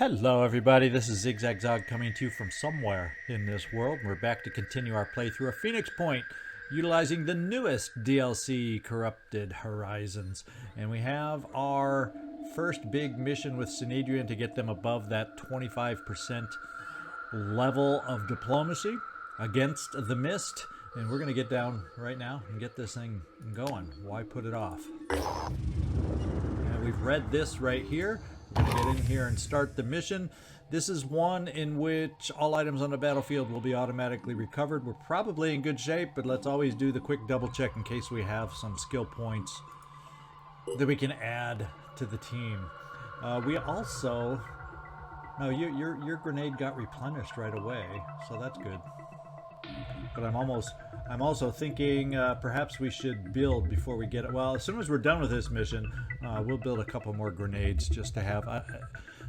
Hello everybody, this is Zigzag Zog coming to you from somewhere in this world. We're back to continue our playthrough of Phoenix Point, utilizing the newest DLC, Corrupted Horizons. And we have our first big mission with Synedrion to get them above that 25% level of diplomacy against the Mist. And we're going to get down right now and get this thing going. Why put it off? And we've read this right here. We're going to get in here and start the mission. This is one in which all items on the battlefield will be automatically recovered. We're probably in good shape, but let's always do the quick double check in case we have some skill points that we can add to the team. We also... No, your grenade got replenished right away, so that's good. But I'm also thinking perhaps we should build before we get it. Well, as soon as we're done with this mission, we'll build a couple more grenades just to have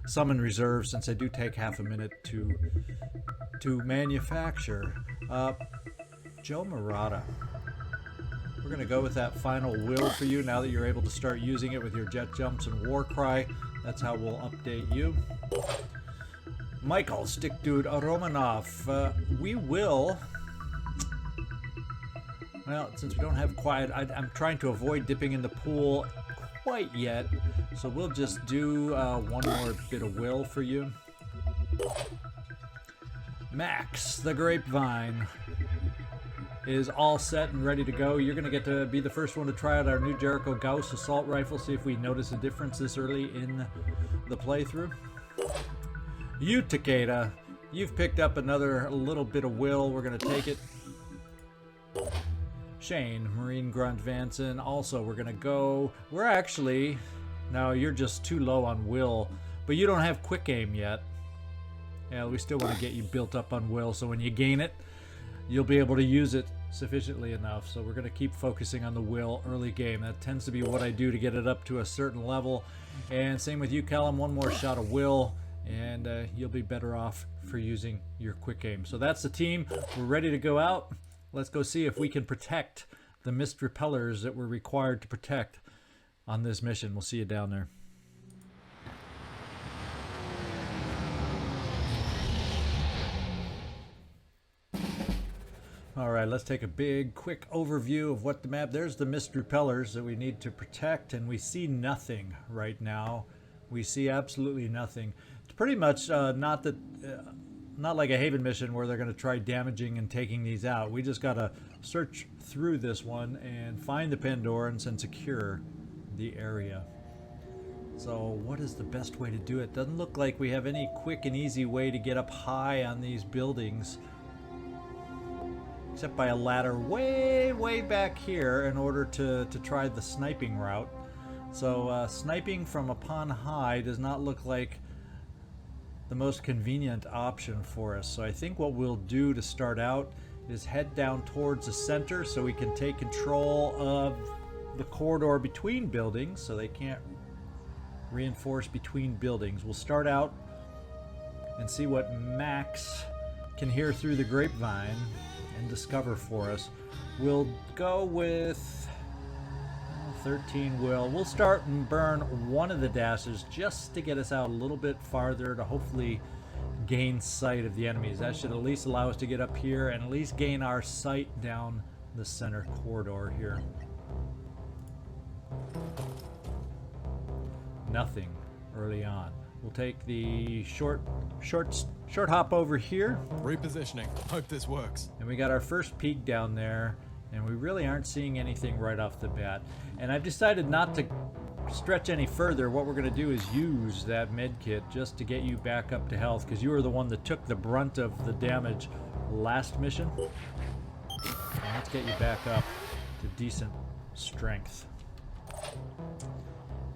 some in reserve, since they do take half a minute to manufacture. Joe Murata, we're going to go with that final will for you now that you're able to start using it with your jet jumps and war cry. That's how we'll update you. Michael, Stick Dude, Romanov, we will... Well, since we don't have quiet, I'm trying to avoid dipping in the pool quite yet, so we'll just do one more bit of will for you. Max, the Grapevine, is all set and ready to go. You're going to get to be the first one to try out our new Jericho Gauss assault rifle, see if we notice a difference this early in the playthrough. You, Takeda, you've picked up another little bit of will. We're going to take it. Shane, Marine Grunt Vanson, also we're going to go... We're actually... No, you're just too low on will, but you don't have quick aim yet. Yeah, we still want to get you built up on will, so when you gain it, you'll be able to use it sufficiently enough. So we're going to keep focusing on the will early game. That tends to be what I do to get it up to a certain level. And same with you, Callum. One more shot of will, and you'll be better off for using your quick aim. So that's the team. We're ready to go out. Let's go see if we can protect the mist repellers that we're required to protect on this mission. We'll see you down there. Alright, let's take a big, quick overview of what the map... There's the mist repellers that we need to protect, and we see nothing right now. We see absolutely nothing. It's pretty much not like a Haven mission where they're going to try damaging and taking these out. We just got to search through this one and find the Pandorans and secure the area. So what is the best way to do it? Doesn't look like we have any quick and easy way to get up high on these buildings, except by a ladder way back here in order to try the sniping route. So sniping from upon high does not look like the most convenient option for us. So I think what we'll do to start out is head down towards the center so we can take control of the corridor between buildings so they can't reinforce between buildings. We'll start out and see what Max can hear through the grapevine and discover for us. We'll go with 13 will. We'll start and burn one of the dashes just to get us out a little bit farther to hopefully gain sight of the enemies. That should at least allow us to get up here and at least gain our sight down the center corridor here. Nothing early on. We'll take the short hop over here. Repositioning. Hope this works. And we got our first peak down there, and we really aren't seeing anything right off the bat. And I've decided not to stretch any further. What we're going to do is use that med kit just to get you back up to health, because you were the one that took the brunt of the damage last mission. And let's get you back up to decent strength.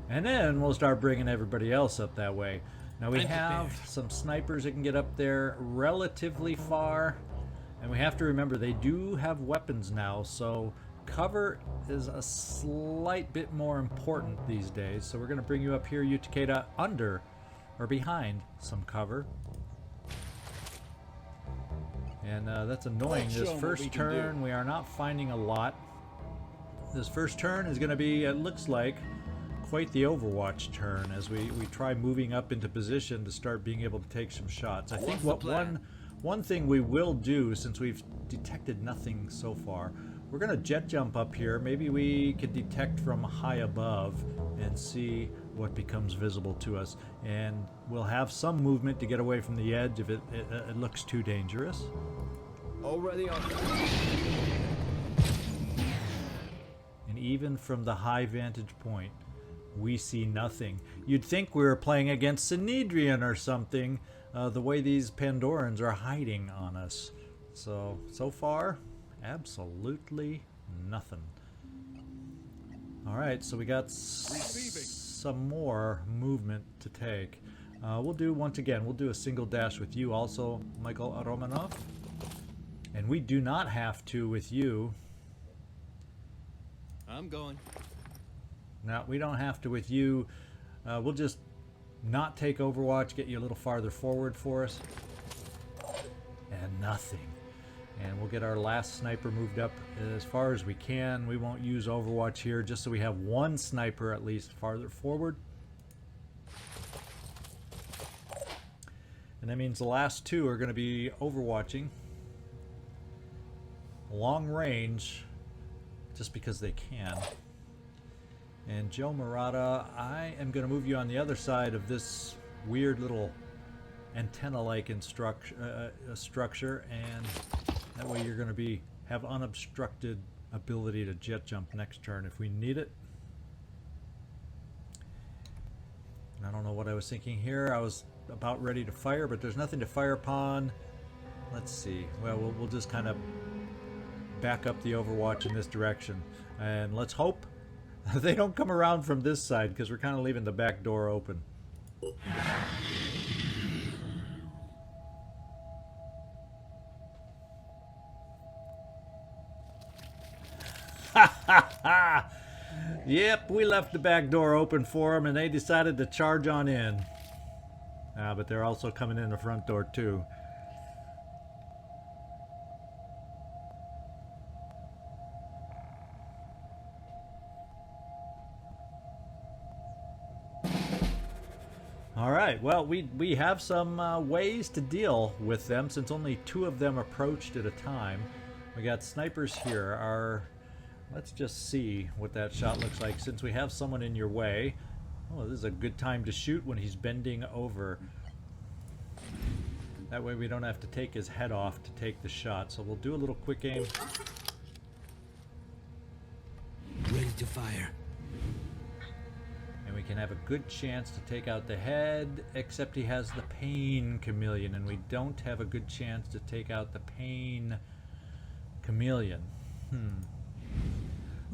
And then we'll start bringing everybody else up that way. Now we have some snipers that can get up there relatively far. And we have to remember they do have weapons now, so cover is a slight bit more important these days. So we're going to bring you up here, you Takeda, under or behind some cover. And that's annoying. This first turn we are not finding a lot. This first turn is going to be, it looks like, quite the Overwatch turn as we try moving up into position to start being able to take some shots. I think one thing we will do, since we've detected nothing so far, we're going to jet jump up here. Maybe we could detect from high above and see what becomes visible to us. And we'll have some movement to get away from the edge if it looks too dangerous. Already on. And even from the high vantage point, we see nothing. You'd think we were playing against Synedrion or something, the way these Pandorans are hiding on us. So far, absolutely nothing. Alright, so we got some more movement to take. We'll do, once again, we'll do a single dash with you also, Michael Romanov. And we do not have to with you. I'm going. No, we don't have to with you. We'll just not take Overwatch, get you a little farther forward for us. And nothing. And we'll get our last sniper moved up as far as we can. We won't use Overwatch here just so we have one sniper at least farther forward. And that means the last two are going to be Overwatching. Long range, just because they can. And Joe Murata, I am going to move you on the other side of this weird little antenna-like structure, and that way you're going to have unobstructed ability to jet jump next turn if we need it. And I don't know what I was thinking here. I was about ready to fire, but there's nothing to fire upon. Let's see. Well, we'll just kind of back up the Overwatch in this direction. And let's hope they don't come around from this side, because we're kind of leaving the back door open. Yep, we left the back door open for them, and they decided to charge on in. But they're also coming in the front door too. Alright, well, we have some ways to deal with them, since only two of them approached at a time. We got snipers here. Let's just see what that shot looks like, since we have someone in your way. Oh, this is a good time to shoot when he's bending over. That way we don't have to take his head off to take the shot. So we'll do a little quick aim. Ready to fire. And we can have a good chance to take out the head, except he has the Pain Chameleon, and we don't have a good chance to take out the Pain Chameleon.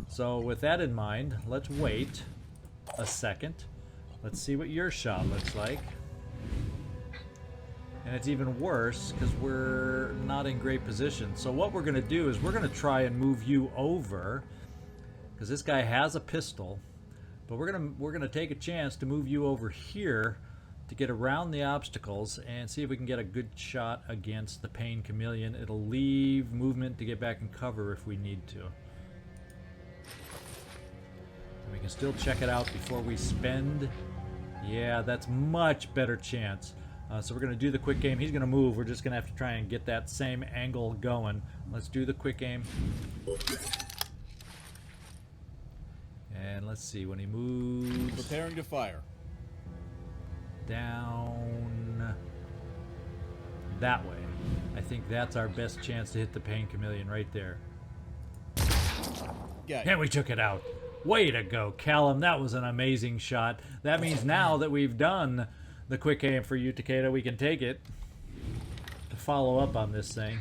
So with that in mind, let's wait a second. Let's see what your shot looks like. And it's even worse because we're not in great position. So what we're going to do is we're going to try and move you over, because this guy has a pistol. But we're gonna take a chance to move you over here to get around the obstacles and see if we can get a good shot against the Pain Chameleon. It'll leave movement to get back in cover if we need to. And we can still check it out before we spend. Yeah, that's much better chance. So we're gonna do the quick aim. He's gonna move. We're just gonna have to try and get that same angle going. Let's do the quick aim. And let's see, when he moves... Preparing to fire. Down... that way. I think that's our best chance to hit the Pain Chameleon right there. And we took it out. Way to go, Callum. That was an amazing shot. That means now that we've done the quick aim for you, Takeda, we can take it to follow up on this thing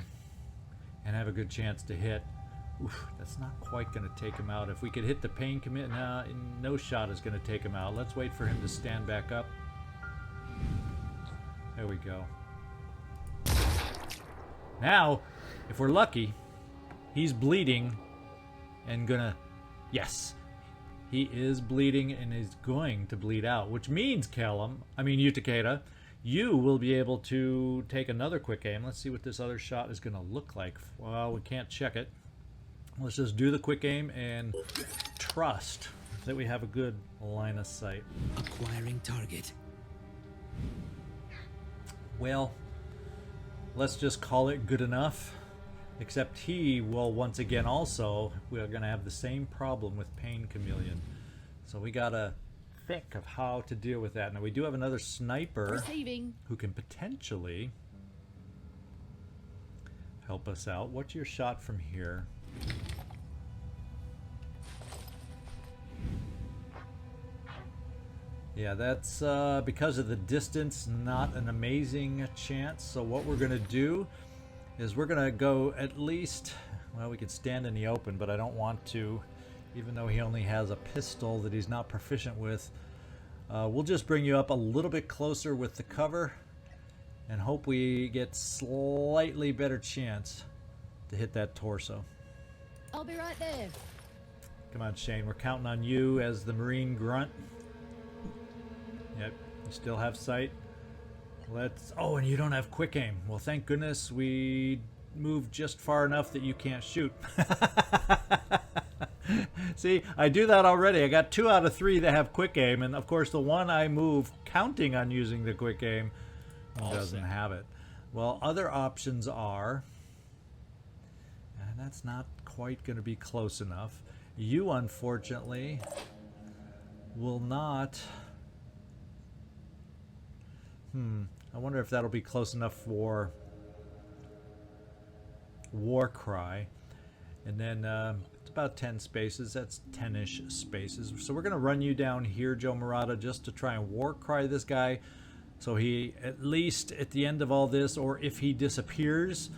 and have a good chance to hit. Oof, that's not quite going to take him out. If we could hit the Pain commit, no shot is going to take him out. Let's wait for him to stand back up. There we go. Now, if we're lucky, he's bleeding and gonna... Yes, he is bleeding and is going to bleed out, which means, Callum, you, Takeda, you will be able to take another quick aim. Let's see what this other shot is going to look like. Well, we can't check it. Let's just do the quick aim and trust that we have a good line of sight. Acquiring target. Well, let's just call it good enough. Except he will once again also, we're going to have the same problem with Pain Chameleon. So we got to think of how to deal with that. Now we do have another sniper Receiving. who can potentially help us out. What's your shot from here? Yeah, that's because of the distance, not an amazing chance. So what we're going to do is we're going to go at least, well, we could stand in the open, but I don't want to, even though he only has a pistol that he's not proficient with. We'll just bring you up a little bit closer with the cover and hope we get slightly better chance to hit that torso. I'll be right there. Come on, Shane, we're counting on you as the Marine Grunt. Yep, you still have sight. Let's... Oh, and you don't have quick aim. Well, thank goodness we moved just far enough that you can't shoot. See, I do that already. I got 2 out of 3 that have quick aim, and of course the one I move counting on using the quick aim doesn't have it. Well, other options are... And that's not quite going to be close enough. You, unfortunately, will not... I wonder if that'll be close enough for Warcry. And then it's about 10 spaces. That's 10-ish spaces. So we're going to run you down here, Joe Murata, just to try and Warcry this guy. So he, at least at the end of all this, or if he disappears,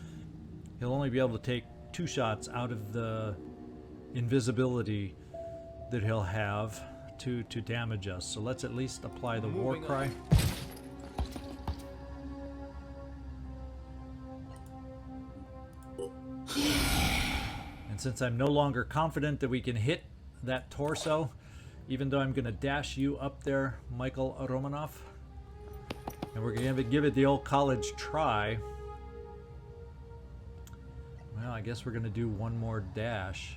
he'll only be able to take 2 shots out of the invisibility that he'll have to damage us. So let's at least apply the Warcry. And since I'm no longer confident that we can hit that torso, even though I'm going to dash you up there, Michael Romanov, and we're going to give it the old college try. Well, I guess we're going to do one more dash.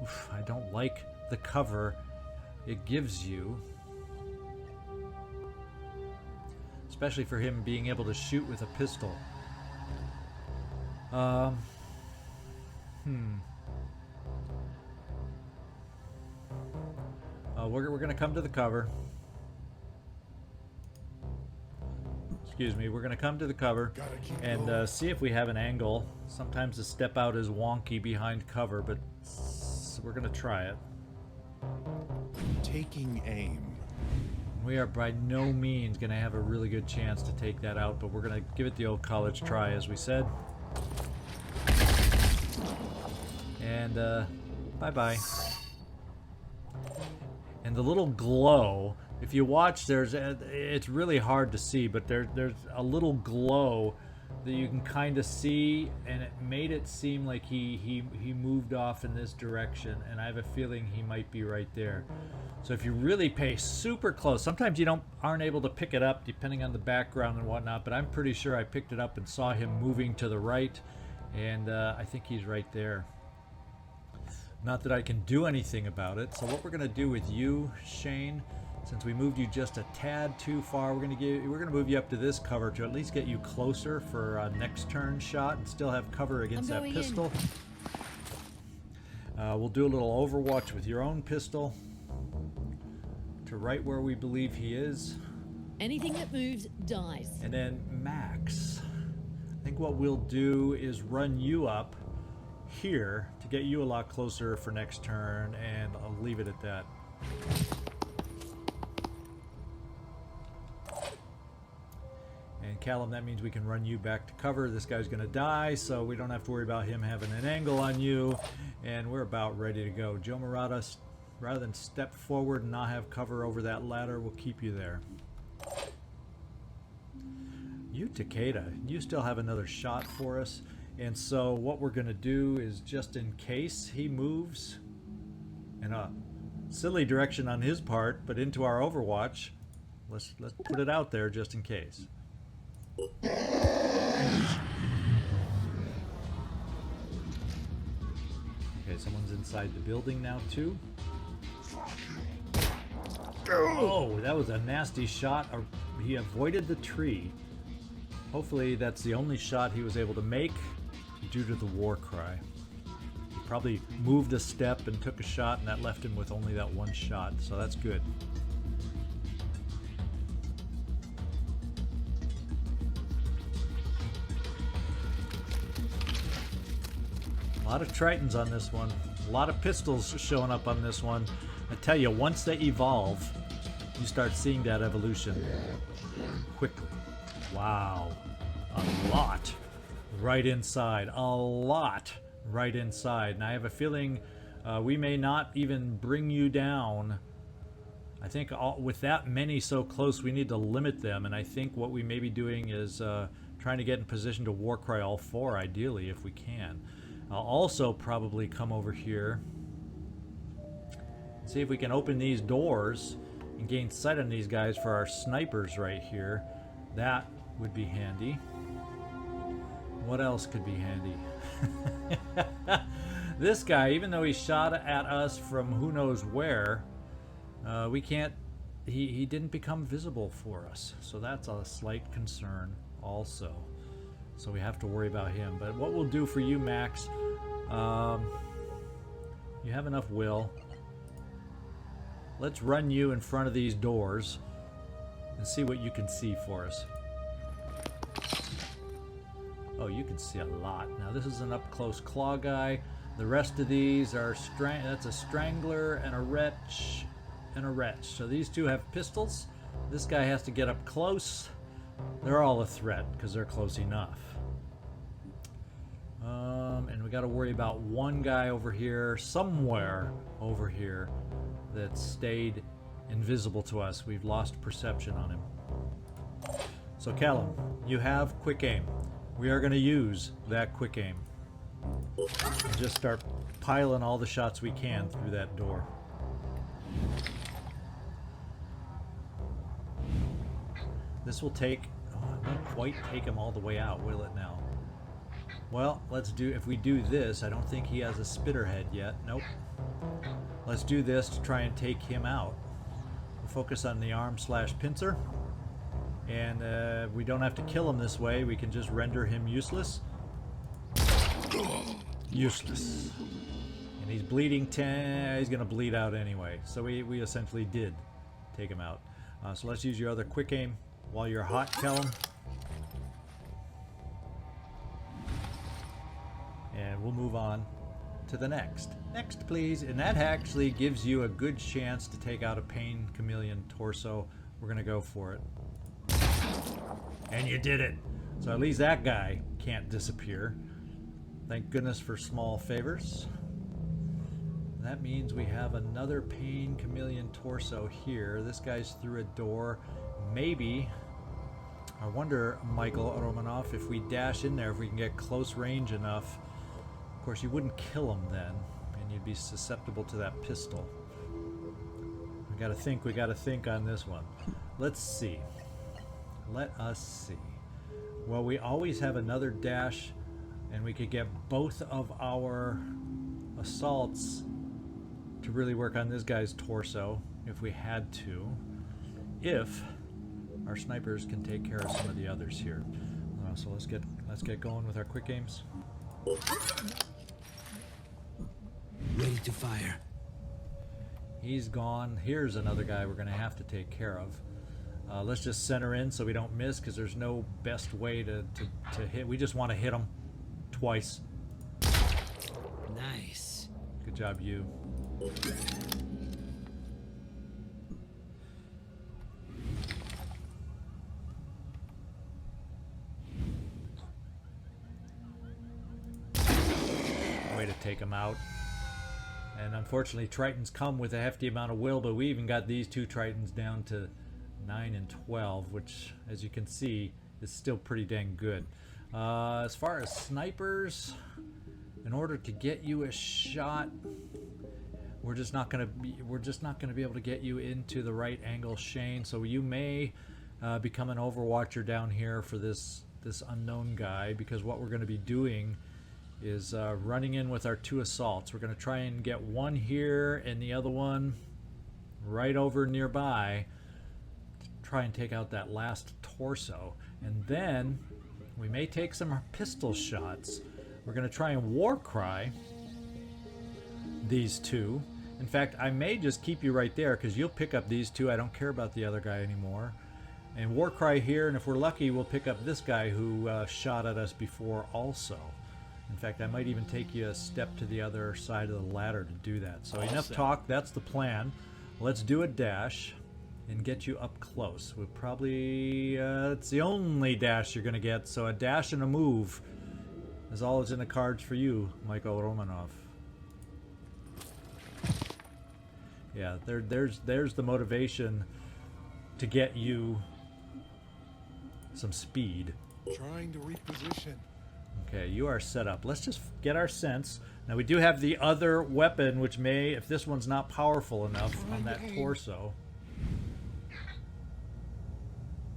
Oof, I don't like the cover it gives you. Especially for him being able to shoot with a pistol. We're going to come to the cover. Excuse me, we're going to come to the cover and see if we have an angle. Sometimes the step out is wonky behind cover, but we're going to try it. Taking aim. We are by no means going to have a really good chance to take that out, but we're going to give it the old college try, as we said. And bye-bye. And the little glow, if you watch, it's really hard to see, but there's a little glow that you can kind of see, and it made it seem like he moved off in this direction, and I have a feeling he might be right there. So if you really pay super close, sometimes you aren't able to pick it up depending on the background and whatnot, but I'm pretty sure I picked it up and saw him moving to the right, and I think he's right there. Not that I can do anything about it. So what we're going to do with you, Shane, since we moved you just a tad too far, we're going to move you up to this cover to at least get you closer for a next turn shot and still have cover against that pistol. We'll do a little overwatch with your own pistol to right where we believe he is. Anything that moves dies. And then Max, I think what we'll do is run you up here to get you a lot closer for next turn, and I'll leave it at that. And Callum, that means we can run you back to cover. This guy's going to die, so we don't have to worry about him having an angle on you, and we're about ready to go. Joe Murata, rather than step forward and not have cover over that ladder, we'll keep you there. You, Takeda, you still have another shot for us. And so what we're going to do is, just in case he moves in a silly direction on his part, but into our Overwatch, let's put it out there just in case. Okay, someone's inside the building now too. Oh, that was a nasty shot. He avoided the tree. Hopefully that's the only shot he was able to make due to the war cry. He probably moved a step and took a shot, and that left him with only that one shot, so that's good. A lot of Tritons on this one. A lot of pistols showing up on this one. I tell you, once they evolve, you start seeing that evolution quickly. Wow. A lot right inside. A lot right inside. And I have a feeling we may not even bring you down. I think with that many so close, we need to limit them. And I think what we may be doing is trying to get in position to Warcry all 4, ideally, if we can. I'll also probably come over here, see if we can open these doors and gain sight on these guys for our snipers right here. That would be handy. What else could be handy? This guy, even though he shot at us from who knows where, we can't, he didn't become visible for us. So that's a slight concern also. So we have to worry about him. But what we'll do for you, Max, you have enough will. Let's run you in front of these doors and see what you can see for us. Oh, you can see a lot. Now this is an up-close claw guy. The rest of these are that's a strangler and a wretch and a wretch. So these two have pistols. This guy has to get up close. They're all a threat because they're close enough. And we got to worry about one guy over here, somewhere over here, that stayed invisible to us. We've lost perception on him. So Callum, you have quick aim. We are going to use that quick aim. And just start piling all the shots we can through that door. This will take... Oh, it won't quite take him all the way out, will it now? Well, let's do... If we do this, I don't think he has a spitter head yet. Nope. Let's do this to try and take him out. We'll focus on the arm/pincer. And we don't have to kill him this way. We can just render him useless. Useless. And he's bleeding 10. He's going to bleed out anyway. So we essentially did take him out. So let's use your other quick aim while you're hot, Callum. And we'll move on to the next. Next, please. And that actually gives you a good chance to take out a Pain Chameleon torso. We're going to go for it. And you did it. So at least that guy can't disappear. Thank goodness for small favors. That means we have another Pain Chameleon torso here. This guy's through a door. Maybe, I wonder, Michael Romanov, if we dash in there, if we can get close range enough. Of course, you wouldn't kill him then, and you'd be susceptible to that pistol. We gotta think on this one. Let's see. Let us see. Well, we always have another dash, and we could get both of our assaults to really work on this guy's torso if we had to. If our snipers can take care of some of the others here. So let's get going with our quick aims. Ready to fire. He's gone. Here's another guy we're going to have to take care of. Let's just center in so we don't miss, because there's no best way to hit. We just want to hit him twice. Nice. Good job, you. Way to take him out. And unfortunately, Tritons come with a hefty amount of will, but we even got these two Tritons down to 9 and 12, which, as you can see, is still pretty dang good. As far as snipers, in order to get you a shot, we're just not going to be able to get you into the right angle, Shane. So you may become an Overwatcher down here for this unknown guy, because what we're going to be doing is running in with our 2 assaults. We're going to try and get one here and the other one right over nearby to try and take out that last torso. And then we may take some pistol shots. We're going to try and war cry these 2. In fact, I may just keep you right there because you'll pick up these 2. I don't care about the other guy anymore. And war cry here, and if we're lucky, we'll pick up this guy who shot at us before also. In fact, I might even take you a step to the other side of the ladder to do that. So enough talk, that's the plan. Let's do a dash and get you up close. We'll probably, it's the only dash you're going to get, so a dash and a move is all that's in the cards for you, Michael Romanov. Yeah, there's the motivation to get you some speed. Trying to reposition. Okay, you are set up. Let's just get our sense. Now we do have the other weapon, which may, if this one's not powerful enough on that torso.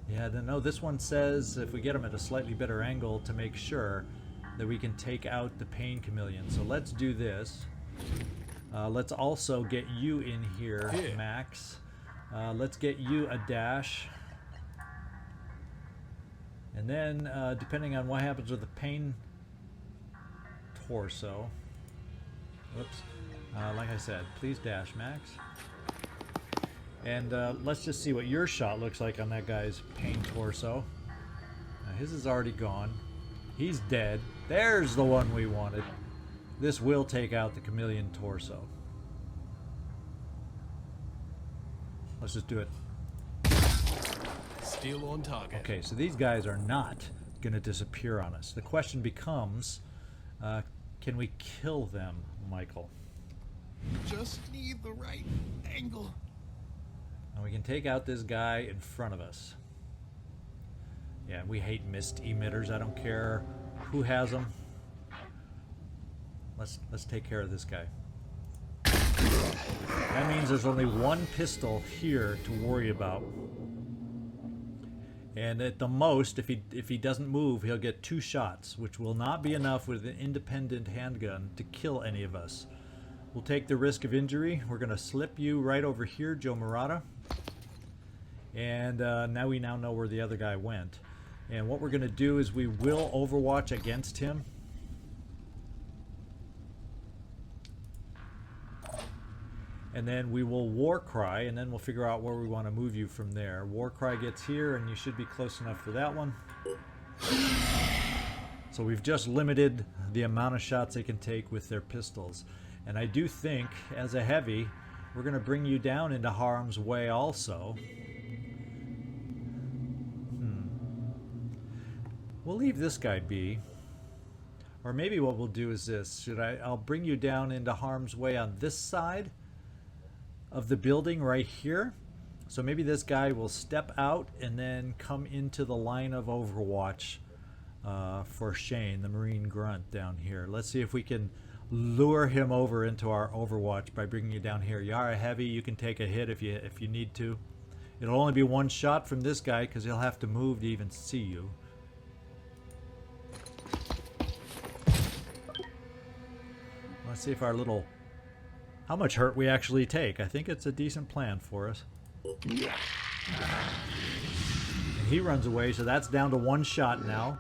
Yeah, no, this one says if we get them at a slightly better angle to make sure that we can take out the pain chameleon. So let's do this. Let's also get you in here, Max. Let's get you a dash. And then, depending on what happens with the pain torso. Whoops. Like I said, please dash, Max. And let's just see what your shot looks like on that guy's pain torso. Now, his is already gone. He's dead. There's the one we wanted. This will take out the chameleon torso. Let's just do it. Still on target. Okay, so these guys are not going to disappear on us. The question becomes, can we kill them, Michael? Just need the right angle. And we can take out this guy in front of us. Yeah, we hate mist emitters. I don't care who has them. Let's take care of this guy. That means there's only one pistol here to worry about. And at the most, if he doesn't move, he'll get 2 shots, which will not be enough with an independent handgun to kill any of us. We'll take the risk of injury. We're going to slip you right over here, Joe Murata. And now we know where the other guy went. And what we're going to do is we will overwatch against him. And then we will war cry, and then we'll figure out where we want to move you from there. War cry gets here, and you should be close enough for that one. So we've just limited the amount of shots they can take with their pistols. And I do think, as a heavy, we're going to bring you down into harm's way also. We'll leave this guy be. Or maybe what we'll do is this. I'll bring you down into harm's way on this side of the building right here. So maybe this guy will step out and then come into the line of overwatch for Shane, the Marine Grunt down here. Let's see if we can lure him over into our overwatch by bringing you down here. You are a heavy, you can take a hit if you need to. It'll only be 1 shot from this guy because he'll have to move to even see you. Let's see if our little... how much hurt we actually take. I think it's a decent plan for us. And he runs away, so that's down to 1 shot now.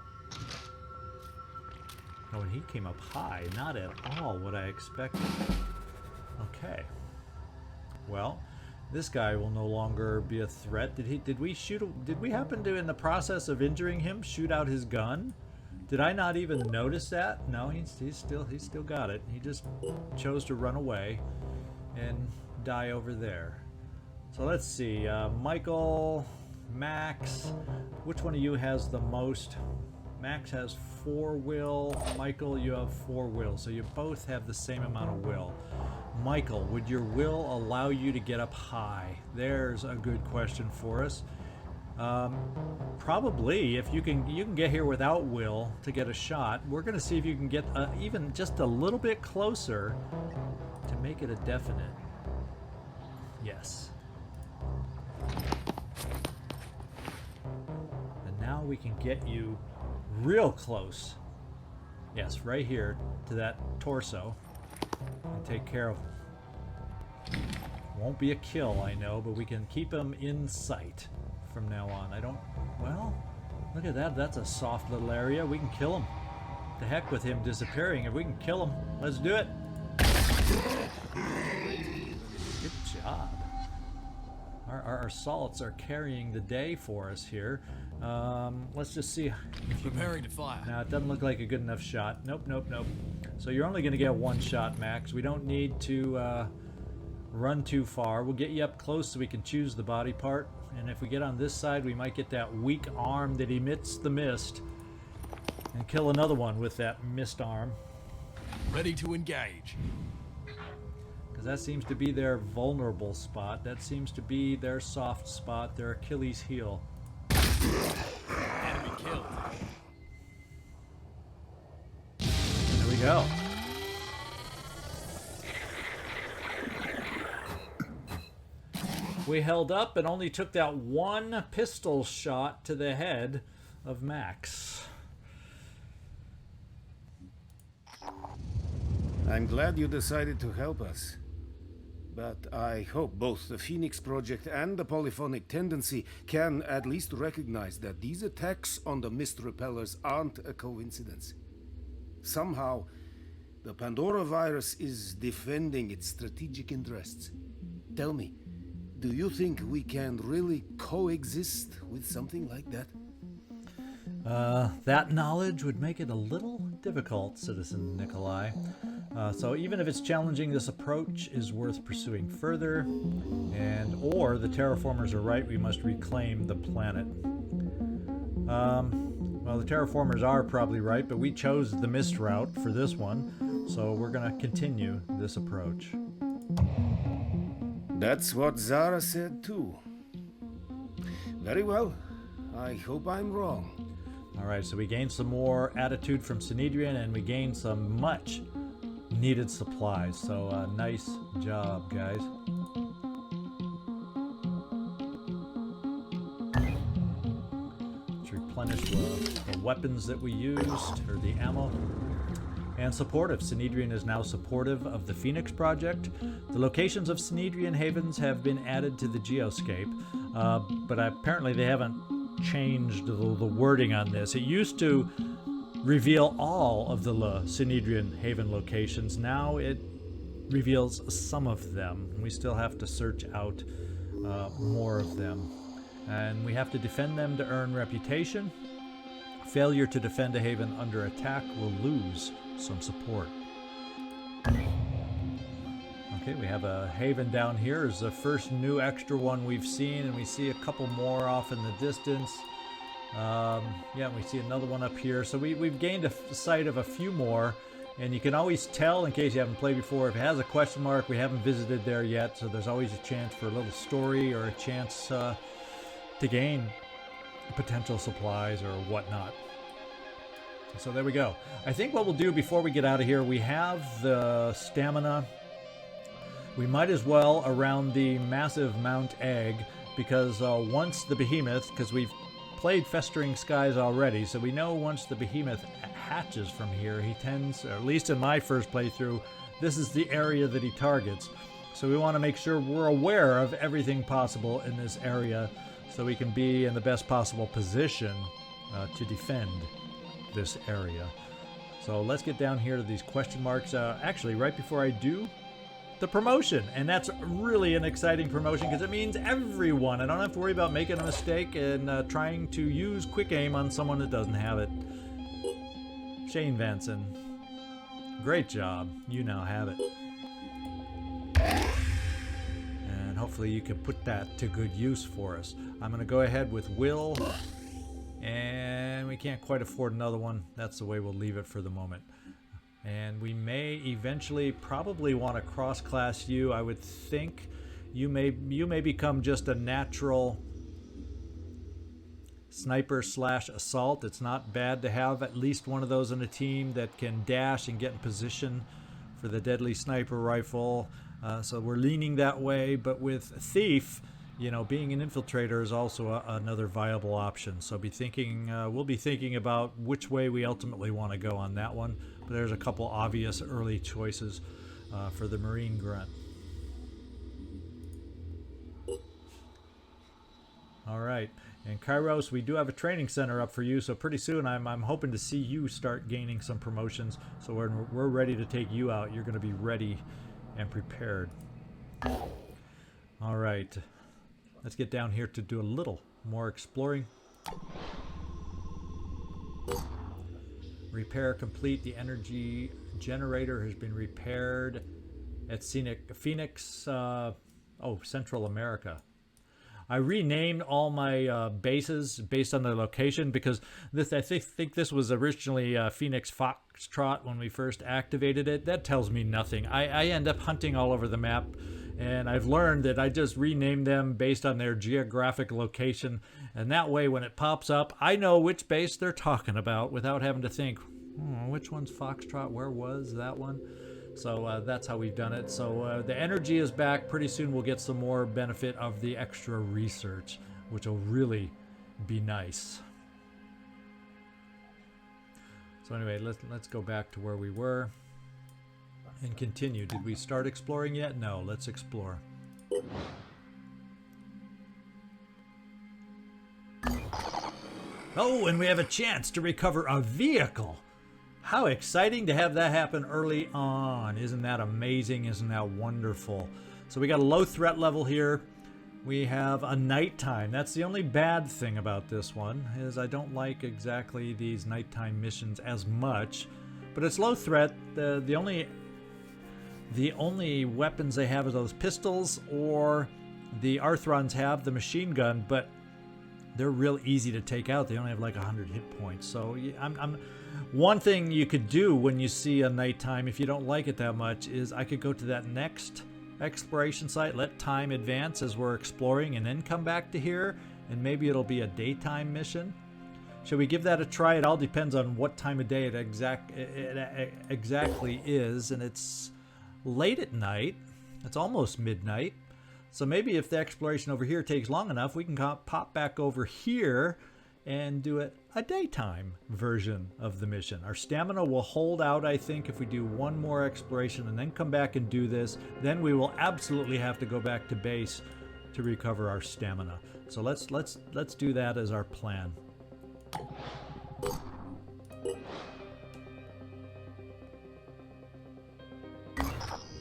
Oh, and he came up high. Not at all what I expected. Okay. Well, this guy will no longer be a threat. Did we happen to, in the process of injuring him, shoot out his gun? Did I not even notice that? No, he's still got it. He just chose to run away and die over there. So let's see, Michael, Max, which one of you has the most? Max has 4 will, Michael, you have 4 will, so you both have the same amount of will. Michael, would your will allow you to get up high? There's a good question for us. Probably, if you can get here without will to get a shot. We're going to see if you can get even just a little bit closer to make it a definite. Yes. And now we can get you real close Yes, right here to that torso. And take care of him. Won't be a kill, I know, but we can keep him in sight from now on. I don't... Well, look at that. That's a soft little area. We can kill him. The heck with him disappearing. If we can kill him, let's do it. Good job. Our assaults are carrying the day for us here. Let's just see if you Preparing to fire. Now, it doesn't look like a good enough shot. Nope, nope, nope. So you're only going to get one shot, Max. We don't need to run too far. We'll get you up close so we can choose the body part. And if we get on this side, we might get that weak arm that emits the mist. And kill another one with that mist arm. Ready to engage. Because that seems to be their vulnerable spot. That seems to be their soft spot, their Achilles heel. Enemy killed. There we go. We held up and only took that one pistol shot to the head of Max. I'm glad you decided to help us. But I hope both the Phoenix Project and the Polyphonic Tendency can at least recognize that these attacks on the mist repellers aren't a coincidence. Somehow, the Pandora virus is defending its strategic interests. Tell me, do you think we can really coexist with something like that? That knowledge would make it a little difficult, Citizen Nikolai. So even if it's challenging, this approach is worth pursuing further. Or the terraformers are right, we must reclaim the planet. Well, the terraformers are probably right, but we chose the mist route for this one, so we're going to continue this approach. That's what Zara said too. Very well. I hope I'm wrong. Alright, so we gained some more attitude from Synedrion, and we gained some much needed supplies. So nice job, guys. Let's replenish the weapons that we used, or the ammo. And supportive. Synedrion is now supportive of the Phoenix Project. The locations of Synedrion havens have been added to the geoscape, but apparently they haven't changed the wording on this. It used to reveal all of the Synedrion haven locations. Now it reveals some of them. We still have to search out more of them. And we have to defend them to earn reputation. Failure to defend a haven under attack will lose some support. Okay, we have a haven down here. It's the first new extra one we've seen, and we see a couple more off in the distance. Yeah, we see another one up here. So we've gained a sight of a few more, and you can always tell, in case you haven't played before, if it has a question mark, we haven't visited there yet, so there's always a chance for a little story or a chance to gain potential supplies or whatnot. So there we go. I think what we'll do before we get out of here, we have the stamina. We might as well around the massive Mount Egg, because once the Behemoth, because we've played Festering Skies already, so we know once the Behemoth hatches from here, he tends, or at least in my first playthrough, this is the area that he targets. So we want to make sure we're aware of everything possible in this area so we can be in the best possible position to defend this area. So let's get down here to these question marks. Actually, right before I do, the promotion. And that's really an exciting promotion because it means everyone. I don't have to worry about making a mistake and trying to use quick aim on someone that doesn't have it. Shane Vanson, great job. You now have it. And hopefully you can put that to good use for us. I'm going to go ahead with Will. And we can't quite afford another one. That's the way we'll leave it for the moment. And we may eventually probably want to cross-class you. I would think you may become just a natural sniper / assault. It's not bad to have at least one of those in a team that can dash and get in position for the deadly sniper rifle. So we're leaning that way. But with Thief, you know, being an infiltrator is also another viable option. So we'll be thinking about which way we ultimately want to go on that one. But there's a couple obvious early choices for the Marine Grunt. All right, and Kairos, we do have a training center up for you, so pretty soon I'm hoping to see you start gaining some promotions. So when we're ready to take you out, you're going to be ready and prepared. All right, let's get down here to do a little more exploring. Repair complete. The energy generator has been repaired at Phoenix, Central America. I renamed all my bases based on the location because I think this was originally Phoenix Foxtrot when we first activated it. That tells me nothing. I end up hunting all over the map, and I've learned that I just rename them based on their geographic location, and that way when it pops up, I know which base they're talking about without having to think, which one's Foxtrot, where was that one? So that's how we've done it. So the energy is back. Pretty soon we'll get some more benefit of the extra research, which will really be nice. So anyway, let's go back to where we were and continue. Did we start exploring yet? No, let's explore. Oh, and we have a chance to recover a vehicle. How exciting to have that happen early on. Isn't that amazing? Isn't that wonderful? So we got a low threat level here. We have a nighttime. That's the only bad thing about this one, is I don't like exactly these nighttime missions as much. But it's low threat. The only weapons they have are those pistols, or the Arthrons have the machine gun, but they're real easy to take out. They only have like 100 hit points. So one thing you could do when you see a nighttime, if you don't like it that much, is I could go to that next exploration site, let time advance as we're exploring, and then come back to here, and maybe it'll be a daytime mission. Should we give that a try? It all depends on what time of day it exactly is, and it's late at night. It's almost midnight. So maybe if the exploration over here takes long enough, we can pop back over here and do it a daytime version of the mission. Our stamina will hold out, I think, if we do one more exploration and then come back and do this. Then we will absolutely have to go back to base to recover our stamina. So let's do that as our plan.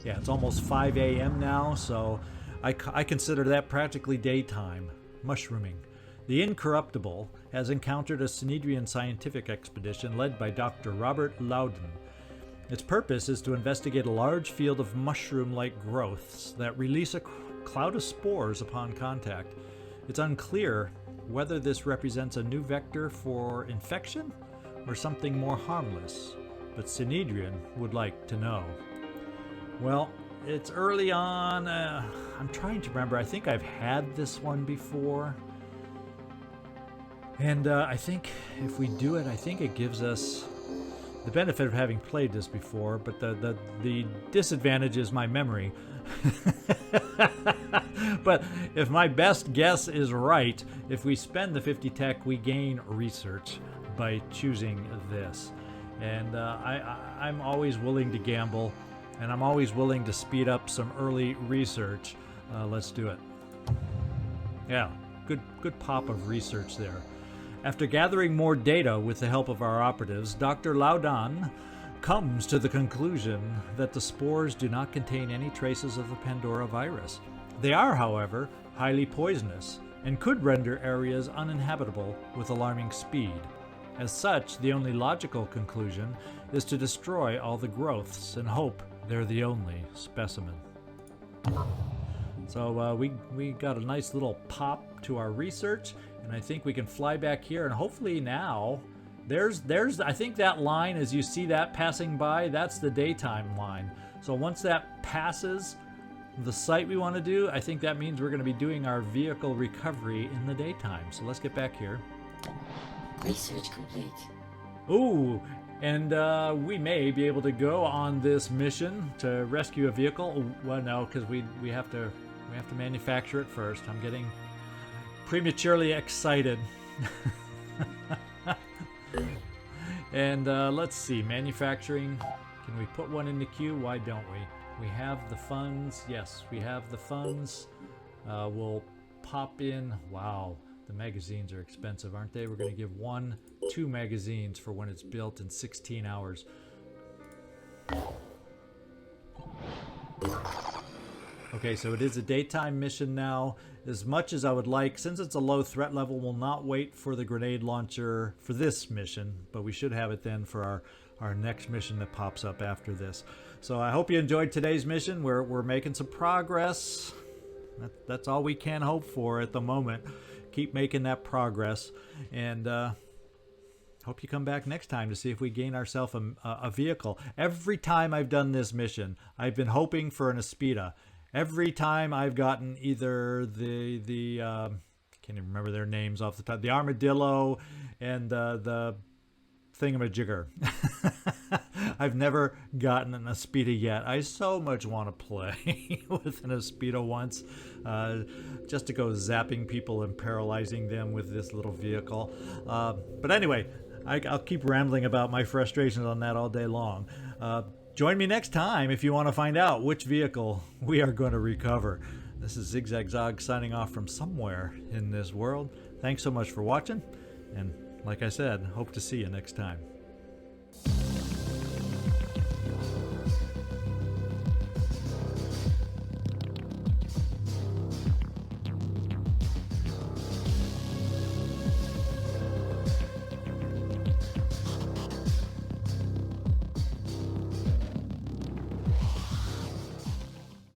Yeah, it's almost 5 a.m. now, so I consider that practically daytime. Mushrooming. The Incorruptible has encountered a Synedrion scientific expedition led by Dr. Robert Loudon. Its purpose is to investigate a large field of mushroom-like growths that release a cloud of spores upon contact. It's unclear whether this represents a new vector for infection or something more harmless, but Synedrion would like to know. Well, it's early on. I'm trying to remember. I think I've had this one before. And I think if we do it, I think it gives us the benefit of having played this before, but the disadvantage is my memory. But if my best guess is right, if we spend the 50 tech, we gain research by choosing this. And I'm always willing to gamble, and I'm always willing to speed up some early research. Let's do it. Yeah, good pop of research there. After gathering more data with the help of our operatives, Dr. Loudon comes to the conclusion that the spores do not contain any traces of the Pandora virus. They are, however, highly poisonous and could render areas uninhabitable with alarming speed. As such, the only logical conclusion is to destroy all the growths and hope they're the only specimen. So we got a nice little pop to our research, and I think we can fly back here, and hopefully now there's I think that line, as you see that passing by, that's the daytime line. So once that passes the site we want to do, I think that means we're going to be doing our vehicle recovery in the daytime. So let's get back here. Research complete. Ooh, and we may be able to go on this mission to rescue a vehicle. Well, no, because we have to We have to manufacture it first. I'm getting prematurely excited. And let's see, manufacturing. Can we put one in the queue? Why don't we? We have the funds. Yes, we have the funds. We'll pop in. Wow, the magazines are expensive, aren't they? We're going to give 2 magazines for when it's built in 16 hours. Okay, so it is a daytime mission now. As much as I would like, since it's a low threat level, we'll not wait for the grenade launcher for this mission, but we should have it then for our next mission that pops up after this. So I hope you enjoyed today's mission. We're making some progress. That's all we can hope for at the moment. Keep making that progress, and hope you come back next time to see if we gain ourselves a vehicle. Every time I've done this mission, I've been hoping for an Aspida. Every time I've gotten either the can't even remember their names off the top, the armadillo and the thingamajigger. I've never gotten an Aspida yet. I so much want to play with an Aspida once, just to go zapping people and paralyzing them with this little vehicle. But anyway, I'll keep rambling about my frustrations on that all day long. Join me next time if you want to find out which vehicle we are going to recover. This is Zigzag signing off from somewhere in this world. Thanks so much for watching, and like I said, hope to see you next time.